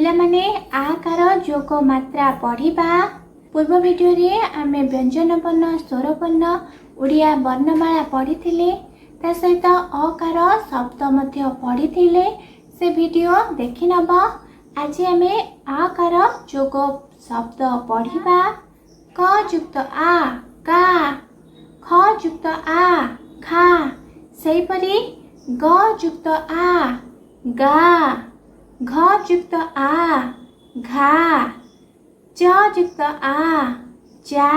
पिलामाने आकार जोग मात्रा पढ़िबा। पूर्व वीडियो रे आमे व्यंजन वर्ण स्वर वर्ण ओडिया वर्णमाला पढ़ी ता सहित अकार शब्द मध्य पढ़ी से वीडियो देखि नब। आज आमे आकार जोग शब्द पढ़िबा। क युक्त आ का, ख युक्त आ खा, सेपरी ग युक्त आ गा, घ युक्त आ घा, च युक्त आ चा,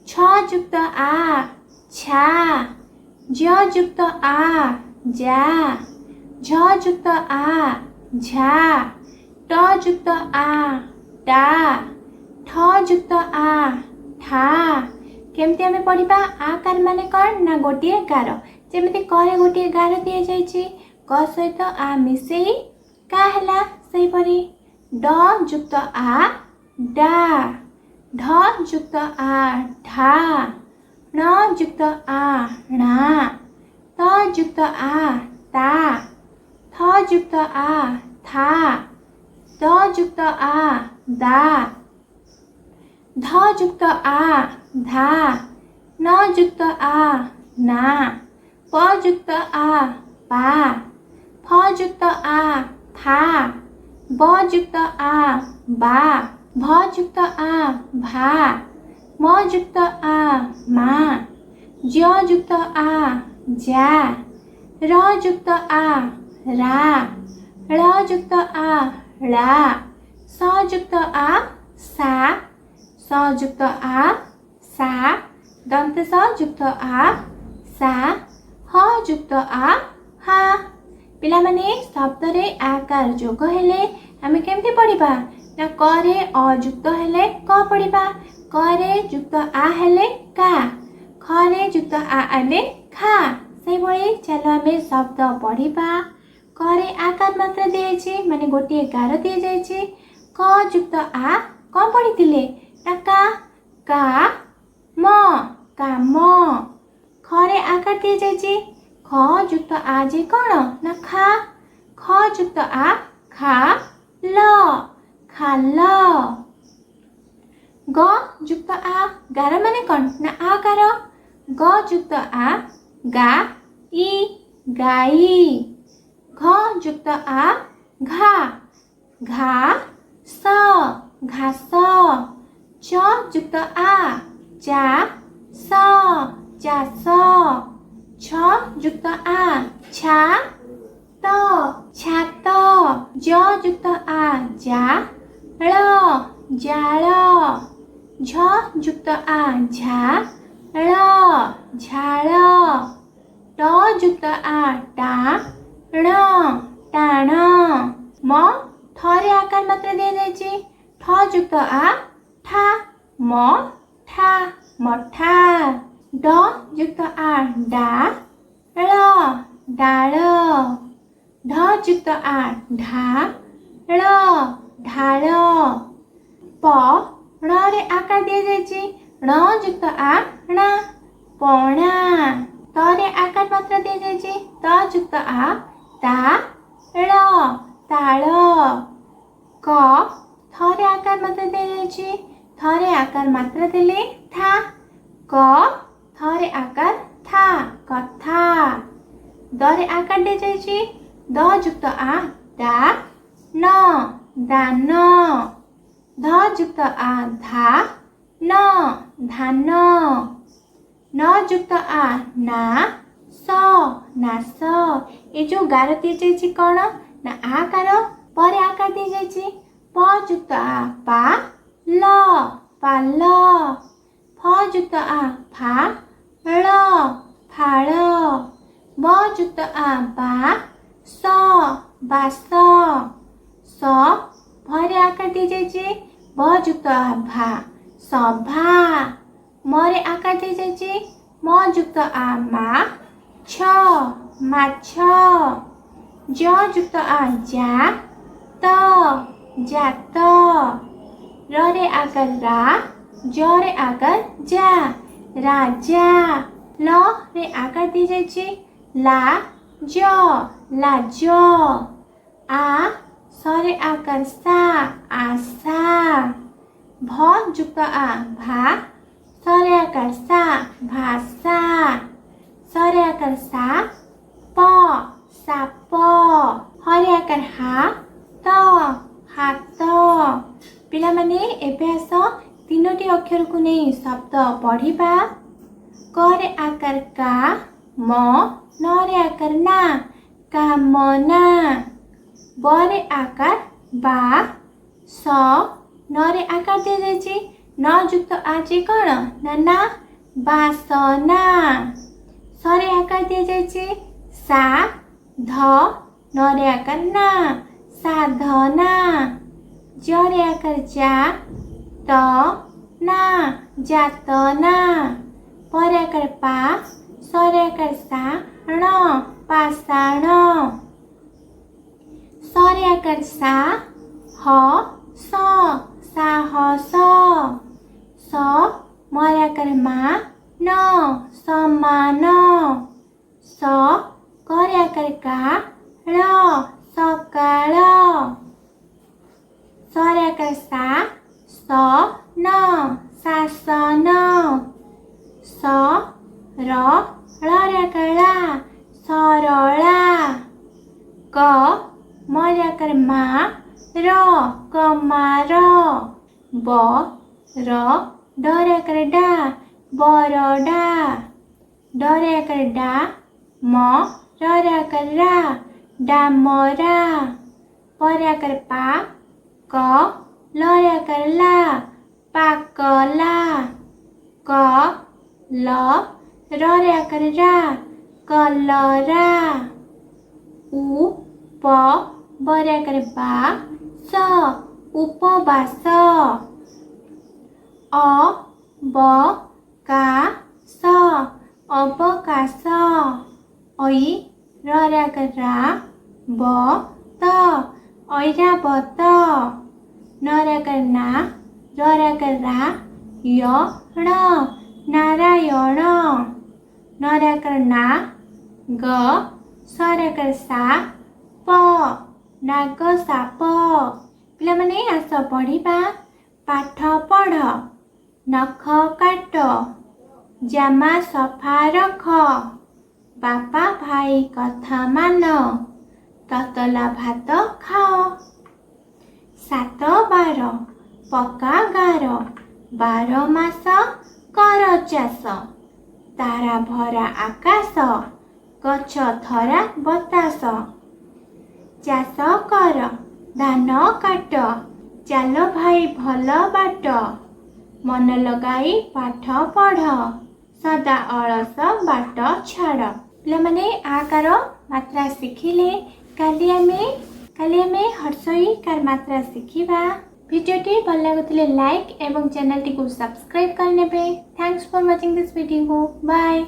छ युक्त आ छा, ज युक्त आ जा, झ युक्त आ झा, ट युक्त आ टा, ठ युक्त आ ठा। केमती आमे पढ़िबा आकार माने कौन ना गोटे गार। जेमती करे गोटे गार दिया जाइछि, क सहित आ मिसेई का हला। सेपरी ड युक्त आ डा, ढ युक्त आ ढा, ण युक्त आ णा, त युक्त आ ता, थ युक्त आ था, द युक्त आ दा, ध युक्त आ धा, न युक्त आ ना, प युक्त आ पा, फ युक्त आ फा, ब युक्त आ बा, भ युक्त आ भा, म युक्त आ मा, ज युक्त आ जा, र युक्त आ रा, ळ युक्त आ ळा, स युक्त आ सा, स युक्त आ सा, दंत स युक्त आ सा, ह युक्त आ हा। पिला माने शब्द रे आकार जोग हेले आमे केमती पढ़िबा ना क रे अ युक्त हेले क पढ़िबा, क रे युक्त आ हेले का, ख रे युक्त आ हेले खा। से भली चलो आमे शब्द पढ़िबा। क रे आकार मात्रा दिया जाइछि माने गोटे गार दिया जाइछि। क युक्त आ कौन पढ़िथिले ना का म, काम। ख रे आकार दिया जाइछि, ख युक्त आ जे कौन ना खा, ख युक्त आ खा ल, खाल। ग युक्त आ गार माने कौन ना आकार, ग युक्त आ गा ई गाई, घ युक्त आ घा, घा स घास, च युक्त आ चा स चास, छ युक्त आ छा त छात, ज युक्त आ जा ळ जाळ, झ युक्त आ झा ळ झाळ, ट युक्त आ टा ण टाण। म ठ रे आकार मात्रा दिया जाइछि, ठ युक्त आ ठा म ठा मठा, ड युक्त आ डा ळ डाळ, ढ युक्त आ ढा ळ ढाळ। प ण रे आकार दिया जाइछि, ण युक्त आ णा पणा, त रे आकार मात्रा दिया जाइछि, त युक्त आ ता ळ ताळ। क थ रे आकार मात्रा दिया जाइछि, थ रे आकार मात्रा देले था, क थ रे आकार था कथा। द रे आकार दिया जाइछि, द युक्त आ दा न दान, ध युक्त आ धा न धान, न युक्त आ ना स नास। ये जो गार दिया जाइछि कौन ना आकार, पर आकार दिया जाइछि, प युक्त आ पा ल पाल, फ युक्त आ फा ळ फाळ, ब युक्त आ बा स बास, स भ रे आकार दिया जाइछि, भ युक्त आ भा सभा, म रे आकार दिया जाइछि, म युक्त आ मा छ माछ, ज युक्त आ जा त जात, र रे आकार रा, ज रे आकार जा राजा, ल रे आकार दिया जाइछि, ला ज लाज, आ सरे आकार सा आशा भ जुक्त आ भा सरे आकार सा भाषा सरे आकार सा प साप हरे आकार हा त हाथ पिला माने एबे आस तीनोटी अक्षर को नहीं शब्द पढ़िबा करे आकार का म नरे आकार ना कामना बरे आकार बा स नरे आकार दे जाइए न जुक्त आज कौन ना बासना सरे आकार दे जाइए सा ध नरे आकार ना साधना जरे आकार जा त ना जातना परे आकार पा सरे आकार सा ण पाषाण सरे आकार सा ह स साहस स मरे आकार मा न समान स करे आकार का ळ सकाळ सरे आकार सा स न शासन स र ळे आकार ला सरला क मरे आकार मा र कमार ब र डरे आकार डा बरडा डरे आकार डा म रे आकार रा डामरा परे आकार पा क लरे आकार ला पाकला क ल रे आकार रा कलरा उ प बरे आकार बा स उपवास अ ब का स अवकाश ऐ रे आकार रा ब त ऐरावत नरे आकार ना रे आकार रा य ण नारायण नरे आकार ना ग सरे आकार सा प नाग साप पिला माने आस पढ़िबा पाठ पढ़ नख काट जामा सफा रख बापा भाई कथा मान ततला भात खाओ 7 12 पका गार 12 मास कर चाष तारा भरा आकाश गछ धरा बतास चाष कर धान काट चाल भाई भल बाट मन लगाई पाठ पढ़ सदा अलस बाट छाड़ पिला माने आकार मात्रा शिखिले काली आमे हर्षई कार मात्रा शिखिबा भिडियोटी भल लागुथिले लाइक एवं चैनल टी को सब्सक्राइब करनेबे thanks for watching this video bye.